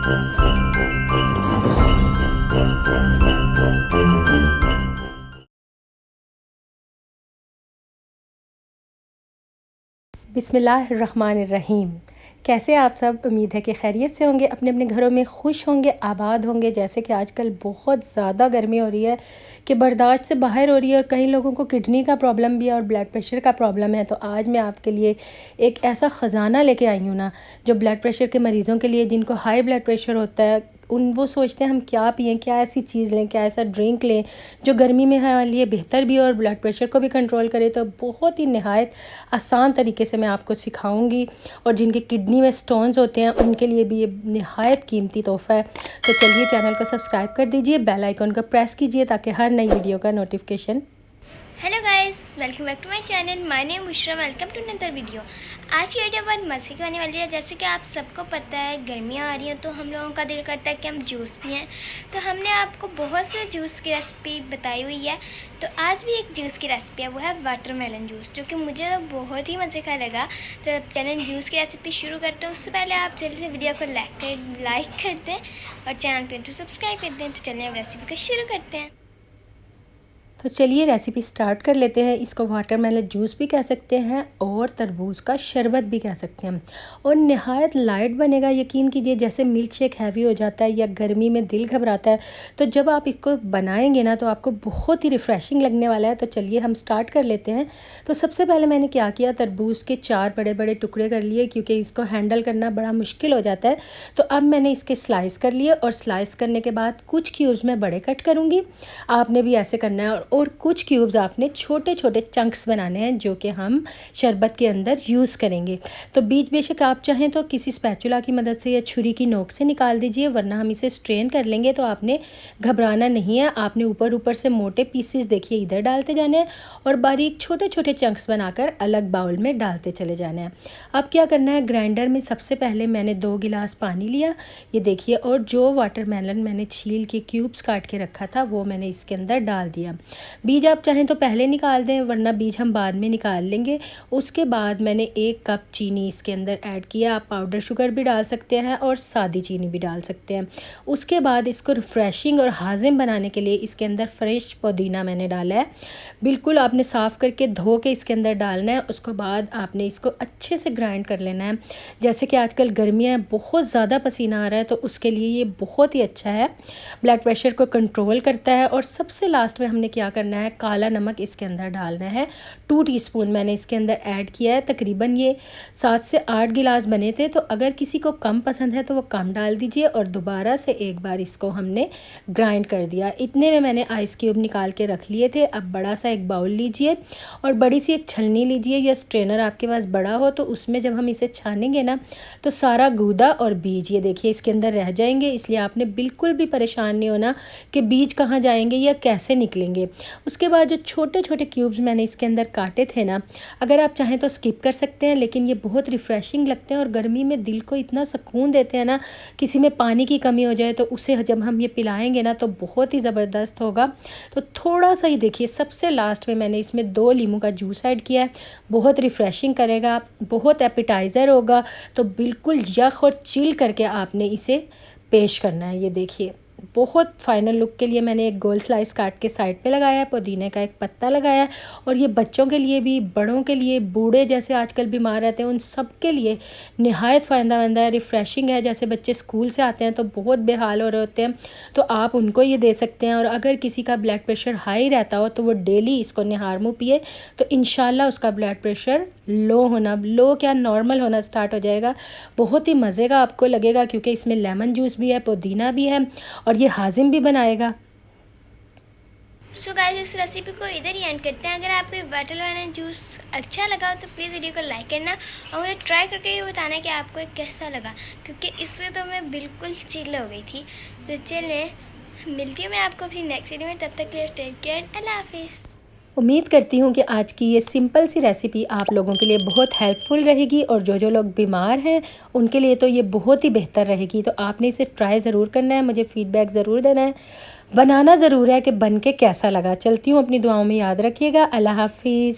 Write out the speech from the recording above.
बिस्मिल्लाहिर्रहमानिर्रहीम। कैसे आप सब? उम्मीद है कि खैरियत से होंगे, अपने अपने घरों में खुश होंगे, आबाद होंगे। जैसे कि आजकल बहुत ज़्यादा गर्मी हो रही है कि बर्दाश्त से बाहर हो रही है और कई लोगों को किडनी का प्रॉब्लम भी है और ब्लड प्रेशर का प्रॉब्लम है। तो आज मैं आपके लिए एक ऐसा ख़जाना लेके आई हूँ ना, जो ब्लड प्रेशर के मरीज़ों के लिए, जिनको हाई ब्लड प्रेशर होता है, वो सोचते हैं हम क्या पिएँ, क्या ऐसी चीज़ लें, क्या ऐसा ड्रिंक लें जो गर्मी में हमारे लिए बेहतर भी हो और ब्लड प्रेशर को भी कंट्रोल करे। तो बहुत ही नहायत आसान तरीके से मैं आपको सिखाऊंगी। और जिनके किडनी में स्टोन्स होते हैं उनके लिए भी ये नहायत कीमती तोहफ़ा है। तो चलिए चैनल को सब्सक्राइब कर दीजिए, बेल आइकन को प्रेस कीजिए ताकि हर नई वीडियो का notification. Hello guys, welcome back to my channel. My name Bushra, welcome to another video. आज की वीडियो बहुत मज़े की होने वाली है। जैसे कि आप सबको पता है गर्मियाँ आ रही हैं तो हम लोगों का दिल करता है कि हम जूस पिएं। तो हमने आपको बहुत से जूस की रेसिपी बताई हुई है। तो आज भी एक जूस की रेसिपी है, वो है वाटरमेलन जूस, जो कि मुझे तो बहुत ही मज़े का लगा। तो चैनल जूस की रेसिपी शुरू करते हैं। उससे पहले आप जल्दी से वीडियो को लाइक कर दें और चैनल पर तो सब्सक्राइब कर दें। तो चलिए अब रेसिपी को शुरू करते हैं। तो चलिए रेसिपी स्टार्ट कर लेते हैं। इसको वाटरमेलन जूस भी कह सकते हैं और तरबूज का शरबत भी कह सकते हैं और नहायत लाइट बनेगा। यकीन कीजिए, जैसे मिल्क शेक हैवी हो जाता है या गर्मी में दिल घबराता है, तो जब आप इसको बनाएंगे ना तो आपको बहुत ही रिफ़्रेशिंग लगने वाला है। तो चलिए हम स्टार्ट कर लेते हैं। तो सबसे पहले मैंने क्या किया, तरबूज के 4 बड़े बड़े टुकड़े कर लिए, क्योंकि इसको हैंडल करना बड़ा मुश्किल हो जाता है। तो अब मैंने इसके स्लाइस कर लिए और स्लाइस करने के बाद कुछ क्यूब्स में बड़े कट करूँगी। आपने भी ऐसे करना है और कुछ क्यूब्स आपने छोटे छोटे चंक्स बनाने हैं जो कि हम शरबत के अंदर यूज़ करेंगे। तो बीच बेशक आप चाहें तो किसी स्पैचुला की मदद से या छुरी की नोक से निकाल दीजिए, वरना हम इसे स्ट्रेन कर लेंगे। तो आपने घबराना नहीं है, आपने ऊपर ऊपर से मोटे पीसेस देखिए इधर डालते जाने हैं और बारीक छोटे छोटे चंक्स बनाकर अलग बाउल में डालते चले जाने हैं। अब क्या करना है, ग्राइंडर में सबसे पहले मैंने 2 गिलास पानी लिया, ये देखिए, और जो वाटरमेलन मैंने छील के क्यूब्स काट के रखा था वो मैंने इसके अंदर डाल दिया। बीज आप चाहें तो पहले निकाल दें, वरना बीज हम बाद में निकाल लेंगे। उसके बाद मैंने 1 कप चीनी इसके अंदर ऐड किया। आप पाउडर शुगर भी डाल सकते हैं और सादी चीनी भी डाल सकते हैं। उसके बाद इसको रिफ़्रेशिंग और हाजिम बनाने के लिए इसके अंदर फ्रेश पुदीना मैंने डाला है। बिल्कुल आपने साफ़ करके धो के इसके अंदर डालना है। उसके बाद आपने इसको अच्छे से ग्राइंड कर लेना है। जैसे कि आजकल गर्मियाँ हैं, बहुत ज़्यादा पसीना आ रहा है, तो उसके लिए ये बहुत ही अच्छा है, ब्लड प्रेशर को कंट्रोल करता है। और सबसे लास्ट में हमने क्या करना है, काला नमक इसके अंदर डालना है। 2 टीस्पून मैंने इसके अंदर ऐड किया है। तकरीबन ये 7 से 8 गिलास बने थे, तो अगर किसी को कम पसंद है तो वो कम डाल दीजिए। और दोबारा से एक बार इसको हमने ग्राइंड कर दिया। इतने में मैंने आइस क्यूब निकाल के रख लिए थे। अब बड़ा सा एक बाउल लीजिए और बड़ी सी एक छलनी लीजिए या स्ट्रेनर आपके पास बड़ा हो, तो उसमें जब हम इसे छानेंगे ना तो सारा गूदा और बीज ये देखिए इसके अंदर रह जाएंगे। इसलिए आपने बिल्कुल भी परेशान नहीं होना कि बीज कहाँ जाएंगे या कैसे निकलेंगे। उसके बाद जो छोटे छोटे क्यूब्स मैंने इसके अंदर काटे थे ना, अगर आप चाहें तो स्किप कर सकते हैं, लेकिन ये बहुत रिफ़्रेशिंग लगते हैं और गर्मी में दिल को इतना सुकून देते हैं ना। किसी में पानी की कमी हो जाए तो उसे जब हम ये पिलाएंगे ना तो बहुत ही ज़बरदस्त होगा। तो थोड़ा सा ही देखिए, सबसे लास्ट में मैंने इसमें 2 लीमू का जूस ऐड किया है। बहुत रिफ़्रेशिंग करेगा, बहुत एपिटाइज़र होगा। तो बिल्कुल यख और चिल करके आपने इसे पेश करना है। ये देखिए, बहुत फाइनल लुक के लिए मैंने एक गोल स्लाइस काट के साइड पे लगाया है, पुदीने का एक पत्ता लगाया है। और ये बच्चों के लिए भी, बड़ों के लिए, बूढ़े जैसे आजकल बीमार रहते हैं उन सब के लिए नहायत फ़ायदेमंद है, रिफ़्रेशिंग है। जैसे बच्चे स्कूल से आते हैं तो बहुत बेहाल हो रहे होते हैं, तो आप उनको ये दे सकते हैं। और अगर किसी का ब्लड प्रेशर हाई रहता हो तो वो डेली इसको निहार मुँह पिए, तो इंशाल्लाह उसका ब्लड प्रेशर लो क्या नॉर्मल होना स्टार्ट हो जाएगा। बहुत ही मज़े का आपको लगेगा, क्योंकि इसमें लेमन जूस भी है, पुदीना भी है और ये हाजिम भी बनाएगा। सो गाइस, इस रेसिपी को इधर ही एंड करते हैं। अगर आपको ये वाटरमेलन जूस अच्छा लगा तो प्लीज़ वीडियो को लाइक करना और मुझे ट्राई करके ये बताना कि आपको ये कैसा लगा, क्योंकि इससे तो मैं बिल्कुल चिल हो गई थी। तो चलिए, मिलती हूँ मैं आपको अपनी नेक्स्ट वीडियो में। तब तक के लिए टेक केयर, अल्लाह हाफिज़। उम्मीद करती हूँ कि आज की ये सिंपल सी रेसिपी आप लोगों के लिए बहुत हेल्पफुल रहेगी और जो लोग बीमार हैं उनके लिए तो ये बहुत ही बेहतर रहेगी। तो आपने इसे ट्राई ज़रूर करना है, मुझे फ़ीडबैक ज़रूर देना है, बनाना ज़रूर है कि बन के कैसा लगा। चलती हूँ, अपनी दुआओं में याद रखिएगा। अल्लाह हाफिज़।